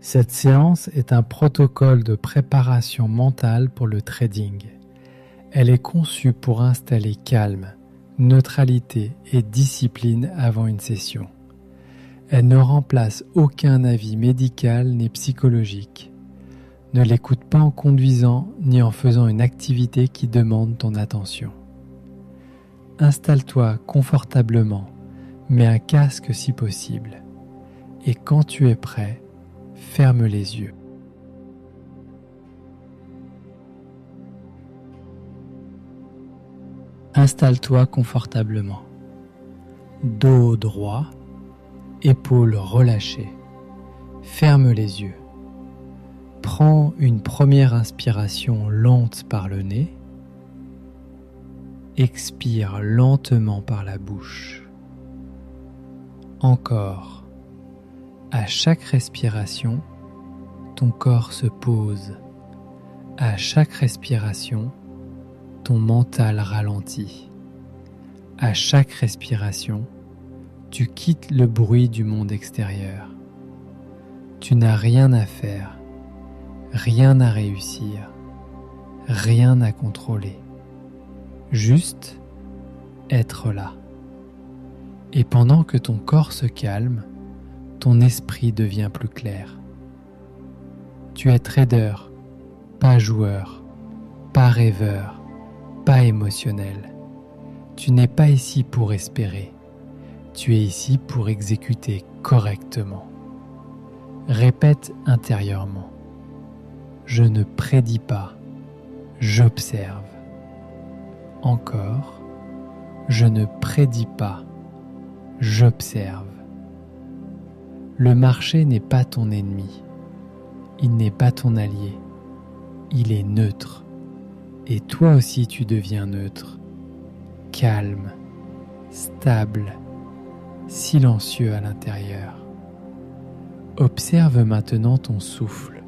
Cette séance est un protocole de préparation mentale pour le trading. Elle est conçue pour installer calme, neutralité et discipline avant une session. Elle ne remplace aucun avis médical ni psychologique. Ne l'écoute pas en conduisant ni en faisant une activité qui demande ton attention. Installe-toi confortablement, mets un casque si possible. Et quand tu es prêt, ferme les yeux. Installe-toi confortablement. Dos droit, épaules relâchées. Ferme les yeux. Prends une première inspiration lente par le nez. Expire lentement par la bouche. Encore. À chaque respiration, ton corps se pose. À chaque respiration, ton mental ralentit. À chaque respiration, tu quittes le bruit du monde extérieur. Tu n'as rien à faire, rien à réussir, rien à contrôler. Juste être là. Et pendant que ton corps se calme, ton esprit devient plus clair. Tu es trader, pas joueur, pas rêveur, pas émotionnel. Tu n'es pas ici pour espérer. Tu es ici pour exécuter correctement. Répète intérieurement. Je ne prédis pas, j'observe. Encore, je ne prédis pas, j'observe. Le marché n'est pas ton ennemi, il n'est pas ton allié, il est neutre. Et toi aussi tu deviens neutre, calme, stable, silencieux à l'intérieur. Observe maintenant ton souffle.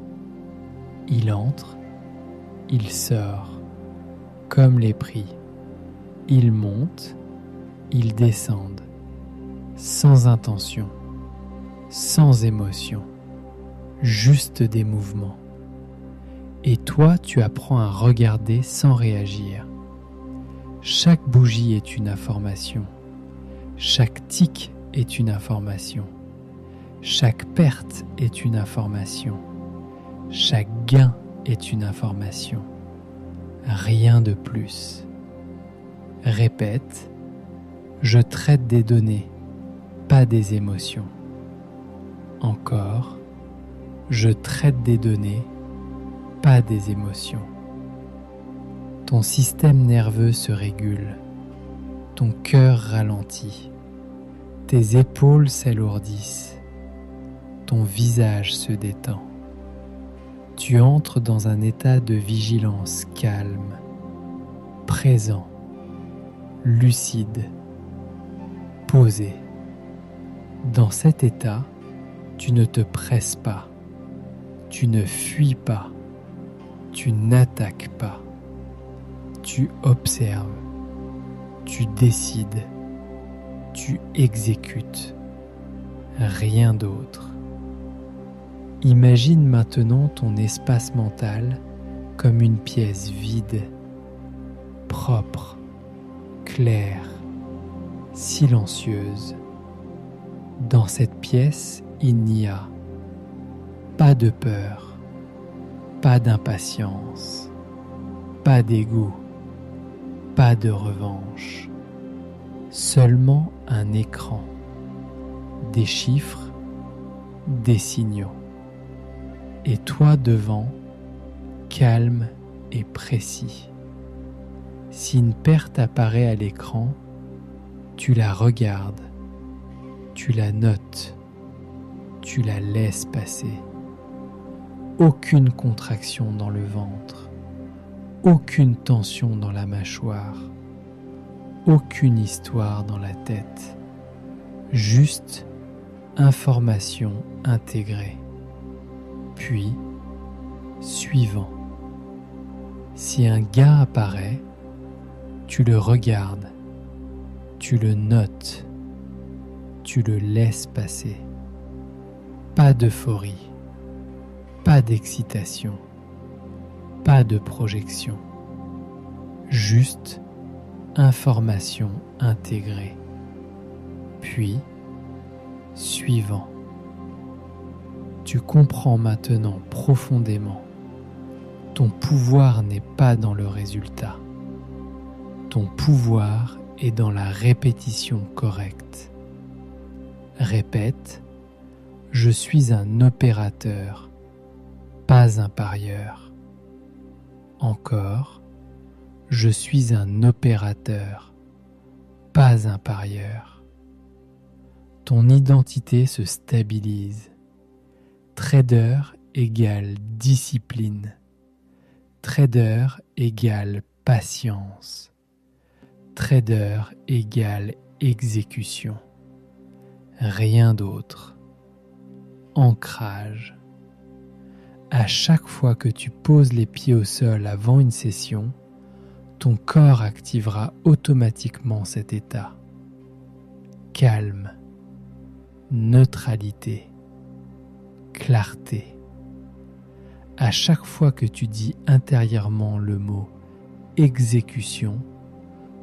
Il entre, il sort, comme les prix. Ils montent, ils descendent, sans intention. Sans émotion, juste des mouvements. Et toi, tu apprends à regarder sans réagir. Chaque bougie est une information. Chaque tic est une information. Chaque perte est une information. Chaque gain est une information. Rien de plus. Répète, je traite des données, pas des émotions. Encore, je traite des données, pas des émotions. Ton système nerveux se régule, ton cœur ralentit, tes épaules s'alourdissent, ton visage se détend. Tu entres dans un état de vigilance calme, présent, lucide, posé. Dans cet état, tu ne te presses pas, tu ne fuis pas, tu n'attaques pas, tu observes, tu décides, tu exécutes, rien d'autre. Imagine maintenant ton espace mental comme une pièce vide, propre, claire, silencieuse. Dans cette pièce, il n'y a pas de peur, pas d'impatience, pas d'ego, pas de revanche, seulement un écran, des chiffres, des signaux. Et toi devant, calme et précis. Si une perte apparaît à l'écran, tu la regardes, tu la notes, tu la laisses passer. Aucune contraction dans le ventre, aucune tension dans la mâchoire, aucune histoire dans la tête, juste information intégrée. Puis, suivant. Si un gain apparaît, tu le regardes, tu le notes, tu le laisses passer. Pas d'euphorie, Pas d'excitation, pas de projection, juste information intégrée. Puis, suivant. Tu comprends maintenant profondément. Ton pouvoir n'est pas dans le résultat. Ton pouvoir est dans la répétition correcte. Répète, je suis un opérateur, pas un parieur. Encore, je suis un opérateur, pas un parieur. Ton identité se stabilise. Trader égale discipline. Trader égale patience. Trader égale exécution. Rien d'autre. Ancrage. À chaque fois que tu poses les pieds au sol avant une session, ton corps activera automatiquement cet état. Calme, neutralité, clarté. À chaque fois que tu dis intérieurement le mot exécution,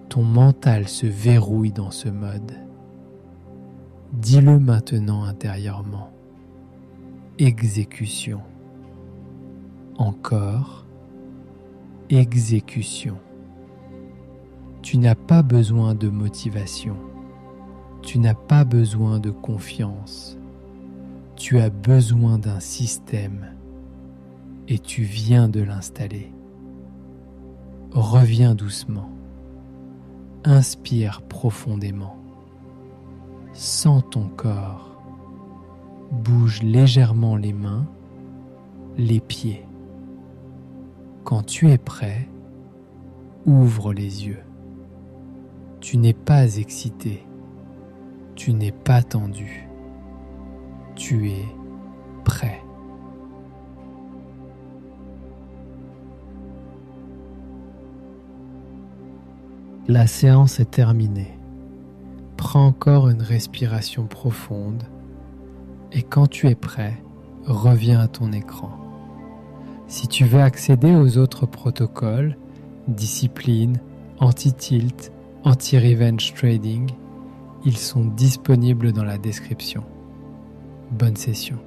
ton mental se verrouille dans ce mode. Dis-le maintenant intérieurement. Exécution. Encore. Exécution. Tu n'as pas besoin de motivation. Tu n'as pas besoin de confiance. Tu as besoin d'un système et tu viens de l'installer. Reviens doucement. Inspire profondément. Sens ton corps. Bouge légèrement les mains, les pieds. Quand tu es prêt, ouvre les yeux. Tu n'es pas excité. Tu n'es pas tendu. Tu es prêt. La séance est terminée. Prends encore une respiration profonde et quand tu es prêt, reviens à ton écran. Si tu veux accéder aux autres protocoles, discipline, anti-tilt, anti-revenge trading, ils sont disponibles dans la description. Bonne session.